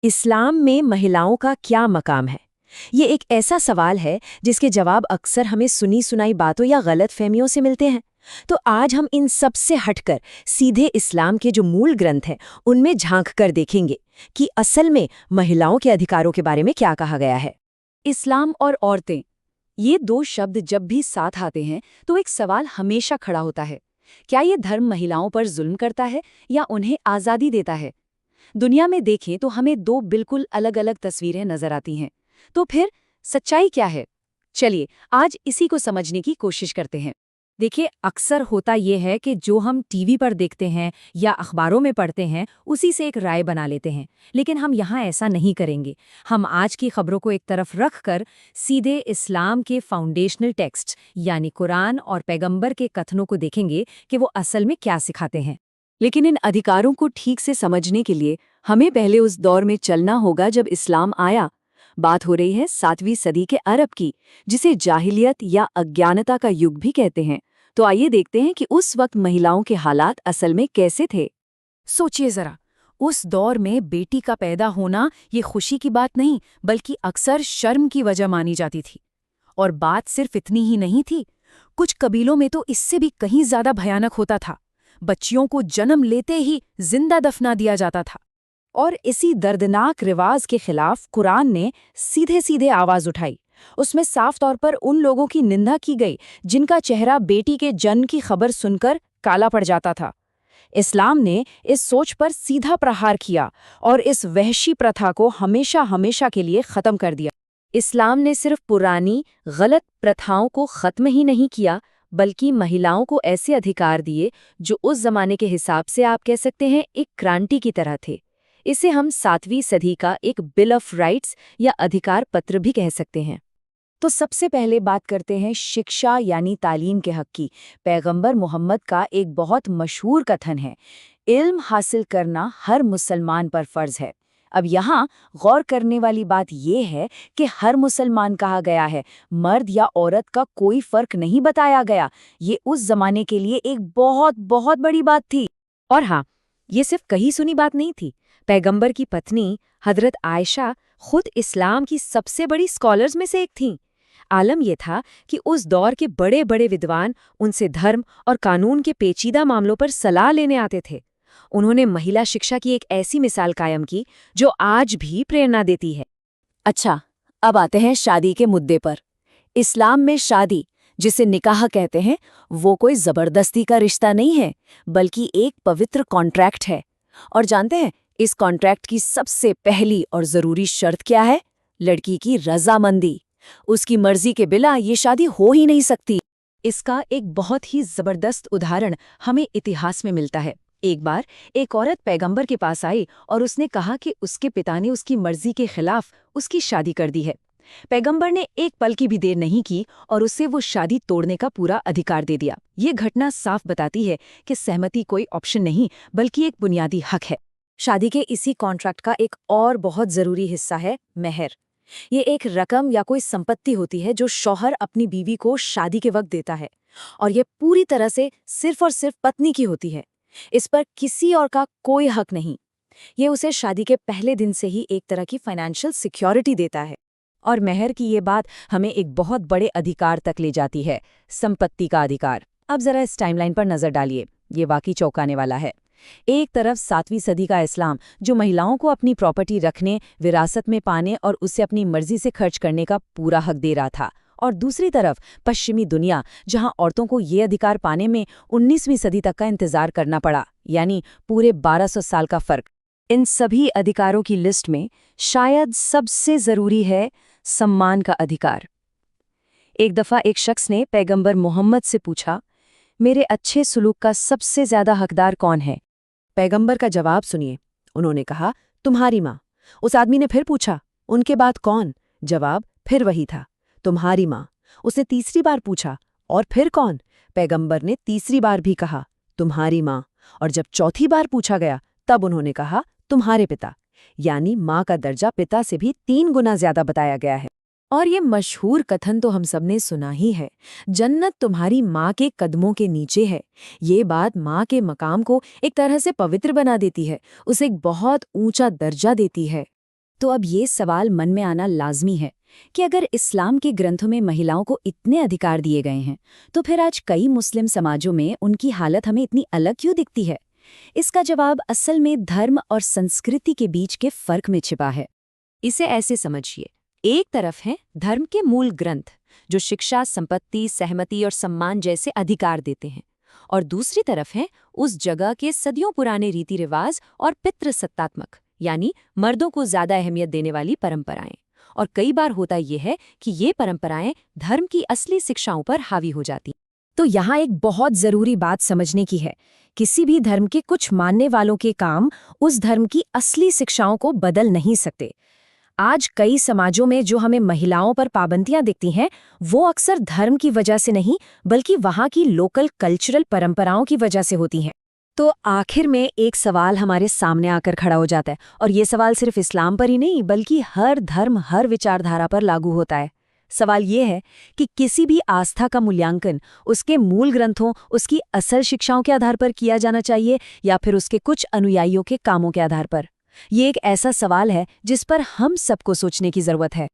इस्लाम में महिलाओं का क्या मकाम है? ये एक ऐसा सवाल है जिसके जवाब अक्सर हमें सुनी सुनाई बातों या गलत फहमियों से मिलते हैं। तो आज हम इन सब से हटकर सीधे इस्लाम के जो मूल ग्रंथ हैं उनमें झांक कर देखेंगे कि असल में महिलाओं के अधिकारों के बारे में क्या कहा गया है। इस्लाम और औरतें, ये दो शब्द जब भी साथ आते हैं तो एक सवाल हमेशा खड़ा होता है। क्या ये धर्म महिलाओं पर जुल्म करता है या उन्हें आज़ादी देता है? दुनिया में देखें तो हमें दो बिल्कुल अलग अलग तस्वीरें नजर आती हैं। तो फिर सच्चाई क्या है? चलिए आज इसी को समझने की कोशिश करते हैं। देखिए, अक्सर होता ये है कि जो हम टीवी पर देखते हैं या अखबारों में पढ़ते हैं उसी से एक राय बना लेते हैं, लेकिन हम यहाँ ऐसा नहीं करेंगे। हम आज की खबरों को एक तरफ रखकर सीधे इस्लाम के फाउंडेशनल टेक्स्ट यानी कुरान और पैगंबर के कथनों को देखेंगे कि वो असल में क्या सिखाते हैं। लेकिन इन अधिकारों को ठीक से समझने के लिए हमें पहले उस दौर में चलना होगा जब इस्लाम आया। बात हो रही है 7वीं सदी के अरब की, जिसे जाहिलियत या अज्ञानता का युग भी कहते हैं। तो आइए देखते हैं कि उस वक्त महिलाओं के हालात असल में कैसे थे। सोचिए जरा, उस दौर में बेटी का पैदा होना ये खुशी की बात नहीं बल्कि अक्सर शर्म की वजह मानी जाती थी। और बात सिर्फ इतनी ही नहीं थी, कुछ कबीलों में तो इससे भी कहीं ज्यादा भयानक होता था। बच्चियों को जन्म लेते ही जिंदा दफना दिया जाता था। और इसी दर्दनाक रिवाज के खिलाफ कुरान ने सीधे सीधे आवाज उठाई। उसमें साफ तौर पर उन लोगों की निंदा की गई जिनका चेहरा बेटी के जन्म की खबर सुनकर काला पड़ जाता था। इस्लाम ने इस सोच पर सीधा प्रहार किया और इस वहशी प्रथा को हमेशा हमेशा के लिए खत्म कर दिया। इस्लाम ने सिर्फ पुरानी गलत प्रथाओं को खत्म ही नहीं किया, बल्कि महिलाओं को ऐसे अधिकार दिए जो उस जमाने के हिसाब से आप कह सकते हैं एक क्रांति की तरह थे। इसे हम 7वीं सदी का एक बिल ऑफ राइट्स या अधिकार पत्र भी कह सकते हैं। तो सबसे पहले बात करते हैं शिक्षा यानी तालीम के हक की। पैगंबर मोहम्मद का एक बहुत मशहूर कथन है, इल्म हासिल करना हर मुसलमान पर फर्ज है। अब यहाँ गौर करने वाली बात यह है कि हर मुसलमान कहा गया है, मर्द या औरत का कोई फर्क नहीं बताया गया। ये उस जमाने के लिए एक बहुत बहुत बड़ी बात थी। और हाँ, ये सिर्फ कही सुनी बात नहीं थी। पैगंबर की पत्नी हजरत आयशा खुद इस्लाम की सबसे बड़ी स्कॉलर्स में से एक थीं। आलम यह था कि उस दौर के बड़े बड़े विद्वान उनसे धर्म और कानून के पेचीदा मामलों पर सलाह लेने आते थे। उन्होंने महिला शिक्षा की एक ऐसी मिसाल कायम की जो आज भी प्रेरणा देती है। अच्छा, अब आते हैं शादी के मुद्दे पर। इस्लाम में शादी, जिसे निकाह कहते हैं, वो कोई जबरदस्ती का रिश्ता नहीं है, बल्कि एक पवित्र कॉन्ट्रैक्ट है। और जानते हैं इस कॉन्ट्रैक्ट की सबसे पहली और जरूरी शर्त क्या है? लड़की की रजामंदी। उसकी मर्जी के बिना ये शादी हो ही नहीं सकती। इसका एक बहुत ही जबरदस्त उदाहरण हमें इतिहास में मिलता है। एक बार एक औरत पैगंबर के पास आई और उसने कहा कि उसके पिता ने उसकी मर्जी के खिलाफ उसकी शादी कर दी है। पैगंबर ने एक पल की भी देर नहीं की और उससे वो शादी तोड़ने का पूरा अधिकार दे दिया। ये घटना साफ बताती है कि सहमति कोई ऑप्शन नहीं बल्कि एक बुनियादी हक है। शादी के इसी कॉन्ट्रैक्ट का एक और बहुत जरूरी हिस्सा है मेहर। ये एक रकम या कोई संपत्ति होती है जो शौहर अपनी बीवी को शादी के वक्त देता है, और ये पूरी तरह से सिर्फ और सिर्फ पत्नी की होती है। इस पर किसी और का कोई हक नहीं। ये उसे शादी के पहले दिन से ही एक तरह की फाइनेंशियल सिक्योरिटी देता है। और मेहर की ये बात हमें एक बहुत बड़े अधिकार तक ले जाती है, संपत्ति का अधिकार। अब जरा इस टाइमलाइन पर नजर डालिए, ये वाकई चौंकाने वाला है। एक तरफ 7वीं सदी का इस्लाम जो महिलाओं को अपनी प्रॉपर्टी रखने, विरासत में पाने और उसे अपनी मर्जी से खर्च करने का पूरा हक दे रहा था, और दूसरी तरफ पश्चिमी दुनिया जहां औरतों को ये अधिकार पाने में 19वीं सदी तक का इंतजार करना पड़ा, यानी पूरे 1200 साल का फर्क। इन सभी अधिकारों की लिस्ट में शायद सबसे जरूरी है सम्मान का अधिकार। एक दफा एक शख्स ने पैगंबर मोहम्मद से पूछा, मेरे अच्छे सुलूक का सबसे ज्यादा हकदार कौन है? पैगंबर का जवाब सुनिए। उन्होंने कहा, तुम्हारी माँ। उस आदमी ने फिर पूछा, उनके बाद कौन? जवाब फिर वही था, तुम्हारी माँ। उसने तीसरी बार पूछा, और फिर कौन? पैगंबर ने तीसरी बार भी कहा, तुम्हारी माँ। और जब चौथी बार पूछा गया तब उन्होंने कहा, तुम्हारे पिता। यानी माँ का दर्जा पिता से भी 3 गुना ज्यादा बताया गया है। और ये मशहूर कथन तो हम सबने सुना ही है, जन्नत तुम्हारी माँ के कदमों के नीचे है। ये बात माँ के मकाम को एक तरह से पवित्र बना देती है, उसे एक बहुत ऊंचा दर्जा देती है। तो अब ये सवाल मन में आना लाजमी है कि अगर इस्लाम के ग्रंथों में महिलाओं को इतने अधिकार दिए गए हैं, तो फिर आज कई मुस्लिम समाजों में उनकी हालत हमें इतनी अलग क्यों दिखती है? इसका जवाब असल में धर्म और संस्कृति के बीच के फर्क में छिपा है। इसे ऐसे समझिए, एक तरफ है धर्म के मूल ग्रंथ जो शिक्षा, संपत्ति, सहमति और सम्मान जैसे अधिकार देते हैं, और दूसरी तरफ है उस जगह के सदियों पुराने रीति रिवाज और पितृसत्तात्मक यानी मर्दों को ज्यादा अहमियत देने वाली परंपराएं। और कई बार होता यह है कि ये परंपराएं धर्म की असली शिक्षाओं पर हावी हो जाती। तो यहाँ एक बहुत जरूरी बात समझने की है, किसी भी धर्म के कुछ मानने वालों के काम उस धर्म की असली शिक्षाओं को बदल नहीं सकते। आज कई समाजों में जो हमें महिलाओं पर पाबंदियां दिखती हैं, वो अक्सर धर्म की वजह से नहीं, बल्कि वहाँ की लोकल कल्चरल परंपराओं की वजह से होती हैं। तो आखिर में एक सवाल हमारे सामने आकर खड़ा हो जाता है, और ये सवाल सिर्फ इस्लाम पर ही नहीं बल्कि हर धर्म, हर विचारधारा पर लागू होता है। सवाल ये है कि किसी भी आस्था का मूल्यांकन उसके मूल ग्रंथों, उसकी असल शिक्षाओं के आधार पर किया जाना चाहिए या फिर उसके कुछ अनुयायियों के कामों के आधार पर। ये एक ऐसा सवाल है जिस पर हम सबको सोचने की जरूरत है।